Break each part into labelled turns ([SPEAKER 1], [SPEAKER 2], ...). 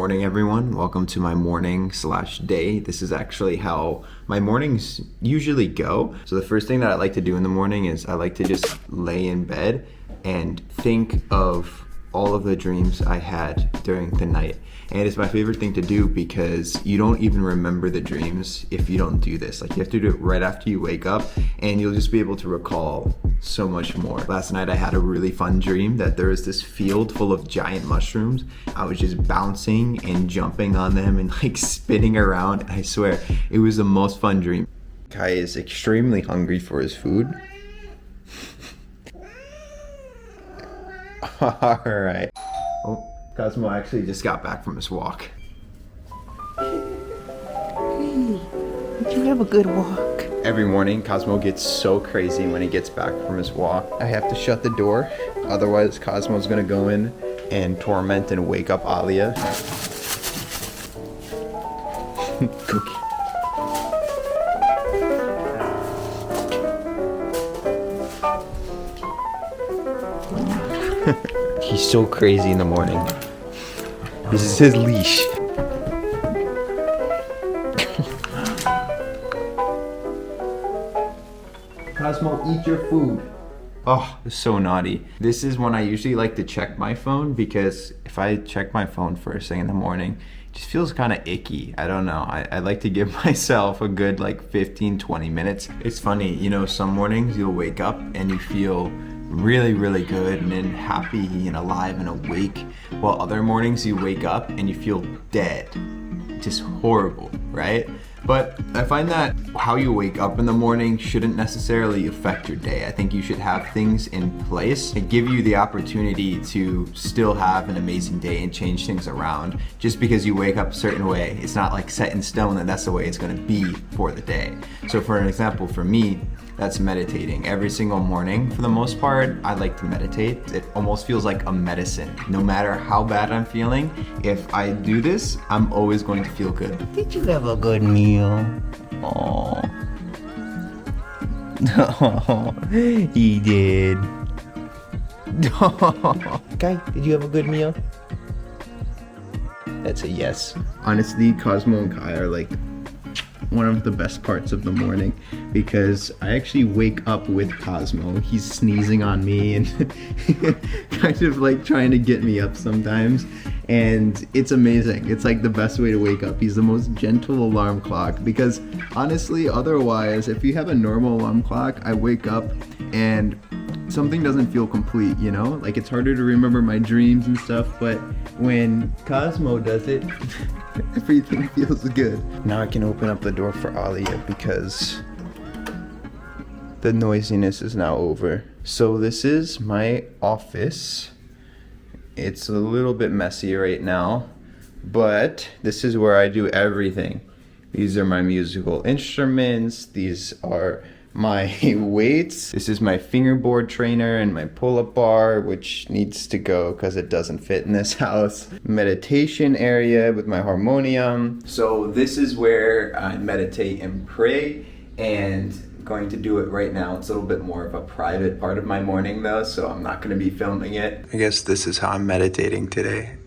[SPEAKER 1] morning, everyone. Welcome to my morning/day. This is actually how my mornings usually go. So the first thing that I like to do in the morning is I like to just lay in bed and think of all of the dreams I had during the night. And it's my favorite thing to do because you don't even remember the dreams if you don't do this. Like, you have to do it right after you wake up and you'll just be able to recall so much more. Last night I had a really fun dream that there was this field full of giant mushrooms. I was just bouncing and jumping on them and like spinning around. I swear, it was the most fun dream. Kai is extremely hungry for his food. All right. Oh, Cosmo actually just got back from his walk.
[SPEAKER 2] Hey, did you have a good walk?
[SPEAKER 1] Every morning, Cosmo gets so crazy when he gets back from his walk. I have to shut the door, otherwise Cosmo's gonna go in and torment and wake up Alia. Cookie. He's so crazy in the morning. This is his leash. Cosmo, eat your food. Oh, it's so naughty. This is when I usually like to check my phone, because if I check my phone first thing in the morning, it just feels kind of icky. I don't know. I like to give myself a good like 15-20 minutes. It's funny, you know, some mornings you'll wake up and you feel really good and happy and alive and awake, while other mornings you wake up and you feel dead. Just horrible, right? But I find that how you wake up in the morning shouldn't necessarily affect your day. I think you should have things in place that give you the opportunity to still have an amazing day and change things around. Just because you wake up a certain way, it's not like set in stone that that's the way it's gonna be for the day. So for an example, for me, that's meditating. Every single morning, for the most part, I like to meditate. It almost feels like a medicine. No matter how bad I'm feeling, if I do this, I'm always going to feel good.
[SPEAKER 2] Did you have a good meal? Oh. He did. Guy, did you have a good meal? That's a yes.
[SPEAKER 1] Honestly, Cosmo and Kai are like one of the best parts of the morning, because I actually wake up with Cosmo. He's sneezing on me and kind of like trying to get me up sometimes, and it's amazing. It's like the best way to wake up. He's the most gentle alarm clock, because honestly, otherwise, if you have a normal alarm clock, I wake up and something doesn't feel complete, you know? Like, it's harder to remember my dreams and stuff, but when Cosmo does it, everything feels good. Now I can open up the door for Alia because the noisiness is now over. So this is my office. It's a little bit messy right now, but this is where I do everything. These are my musical instruments. These are my weights. This is my fingerboard trainer and my pull-up bar, which needs to go because it doesn't fit in this house. Meditation area with my harmonium. So this is where I meditate and pray, and I'm going to do it right now. It's a little bit more of a private part of my morning though, so I'm not going to be filming it. I guess this is how I'm meditating today.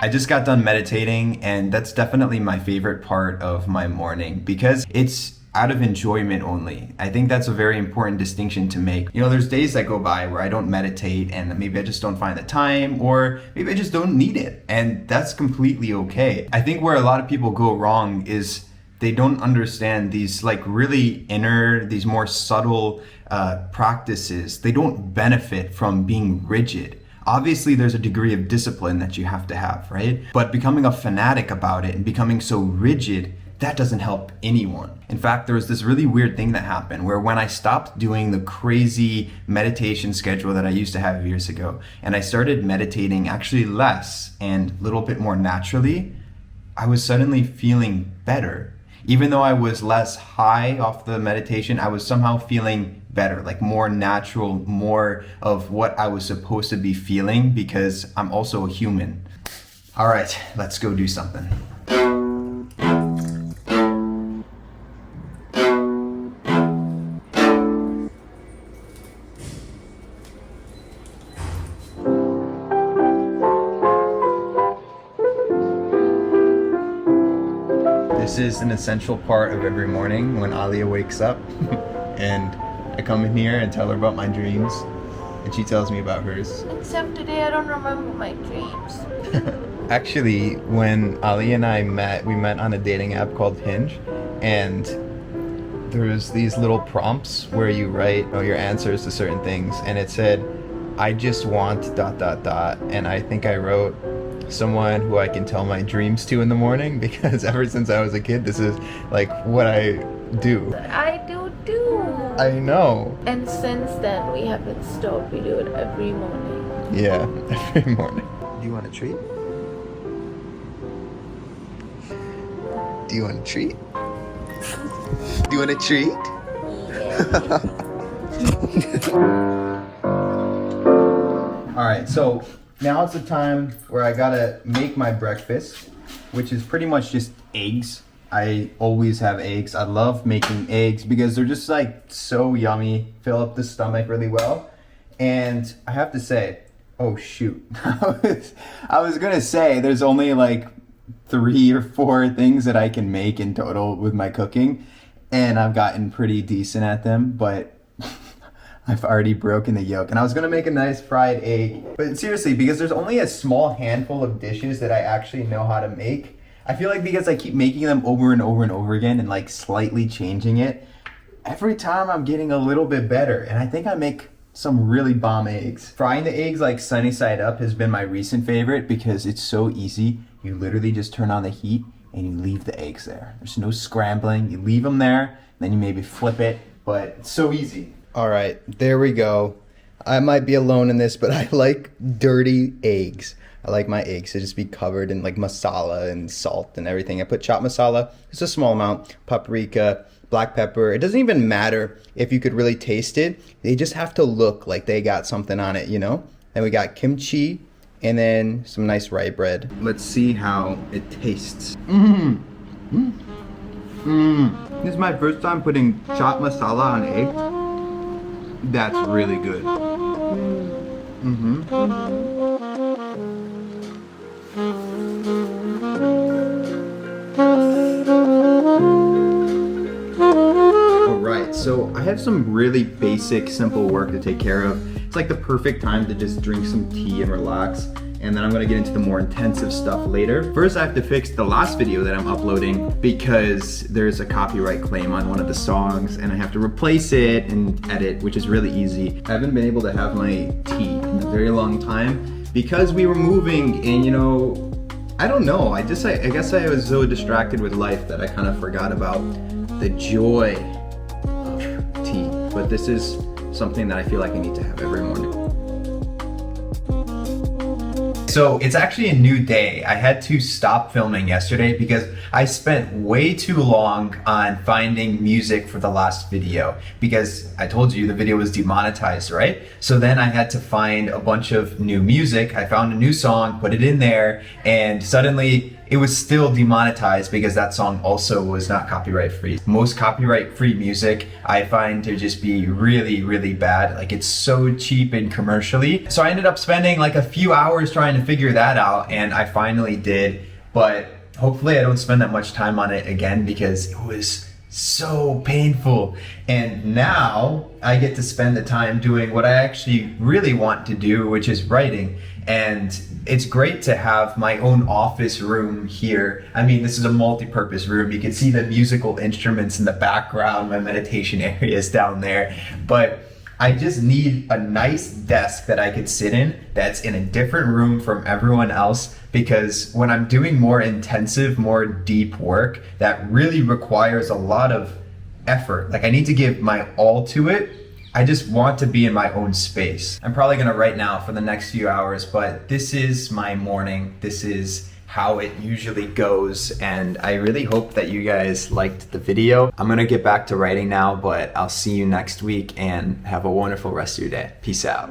[SPEAKER 1] I just got done meditating, and that's definitely my favorite part of my morning because it's out of enjoyment only. I think that's a very important distinction to make. You know, there's days that go by where I don't meditate and maybe I just don't find the time, or maybe I just don't need it, and that's completely okay. I think where a lot of people go wrong is they don't understand these like really inner, these more subtle practices. They don't benefit from being rigid. Obviously, there's a degree of discipline that you have to have, right? But becoming a fanatic about it and becoming so rigid, that doesn't help anyone. In fact, there was this really weird thing that happened where when I stopped doing the crazy meditation schedule that I used to have years ago, and I started meditating actually less and a little bit more naturally, I was suddenly feeling better. Even though I was less high off the meditation, I was somehow feeling better, like more natural, more of what I was supposed to be feeling, because I'm also a human. All right, let's go do something. This is an essential part of every morning when Alia wakes up and I come in here and tell her about my dreams and she tells me about hers.
[SPEAKER 3] Except today I don't remember my dreams.
[SPEAKER 1] Actually, when Ali and I met, we met on a dating app called Hinge, and there's these little prompts where you write your answers to certain things, and it said, I just want ... and I think I wrote someone who I can tell my dreams to in the morning, because ever since I was a kid, this is like what I do.
[SPEAKER 3] I do too.
[SPEAKER 1] I know.
[SPEAKER 3] And since then we haven't stopped. We do it every morning.
[SPEAKER 1] Yeah, every morning. Do you want a treat? Do you want a treat? Do you want a treat? Alright, so now it's the time where I gotta make my breakfast, which is pretty much just eggs. I always have eggs. I love making eggs because they're just like so yummy, fill up the stomach really well. And I have to say, oh shoot, I was gonna say there's only like 3 or 4 things that I can make in total with my cooking, and I've gotten pretty decent at them, but I've already broken the yolk. And I was gonna make a nice fried egg, but seriously, because there's only a small handful of dishes that I actually know how to make, I feel like because I keep making them over and over and over again and like slightly changing it, every time I'm getting a little bit better, and I think I make some really bomb eggs. Frying the eggs like sunny side up has been my recent favorite because it's so easy. You literally just turn on the heat and you leave the eggs there. There's no scrambling. You leave them there, then you maybe flip it, but it's so easy. All right, there we go. I might be alone in this, but I like dirty eggs. I like my eggs to just be covered in like masala and salt and everything. I put chopped masala, it's a small amount, paprika, black pepper. It doesn't even matter if you could really taste it. They just have to look like they got something on it, you know? Then we got kimchi and then some nice rye bread. Let's see how it tastes. This is my first time putting chopped masala on egg. That's really good. Alright, so I have some really basic, simple work to take care of. It's like the perfect time to just drink some tea and relax. And then I'm gonna get into the more intensive stuff later. First, I have to fix the last video that I'm uploading because there's a copyright claim on one of the songs and I have to replace it and edit, which is really easy. I haven't been able to have my tea in a very long time because we were moving and, you know, I don't know, I guess I was so distracted with life that I kind of forgot about the joy of tea. But this is something that I feel like I need to have every morning. So it's actually a new day. I had to stop filming yesterday because I spent way too long on finding music for the last video because I told you the video was demonetized, right? So then I had to find a bunch of new music. I found a new song, put it in there, and suddenly it was still demonetized because that song also was not copyright free. Most copyright free music I find to just be really, really bad. Like it's so cheap and commercially. So I ended up spending like a few hours trying to figure that out and I finally did. But hopefully I don't spend that much time on it again because it was so painful. And now I get to spend the time doing what I actually really want to do, which is writing. And it's great to have my own office room here. I mean, this is a multi-purpose room. You can see the musical instruments in the background, my meditation areas down there. But I just need a nice desk that I could sit in that's in a different room from everyone else, because when I'm doing more intensive, more deep work that really requires a lot of effort, like I need to give my all to it, I just want to be in my own space. I'm probably gonna write now for the next few hours, but this is my morning. This is how it usually goes, and I really hope that you guys liked the video. I'm gonna get back to writing now, but I'll see you next week and have a wonderful rest of your day. Peace out.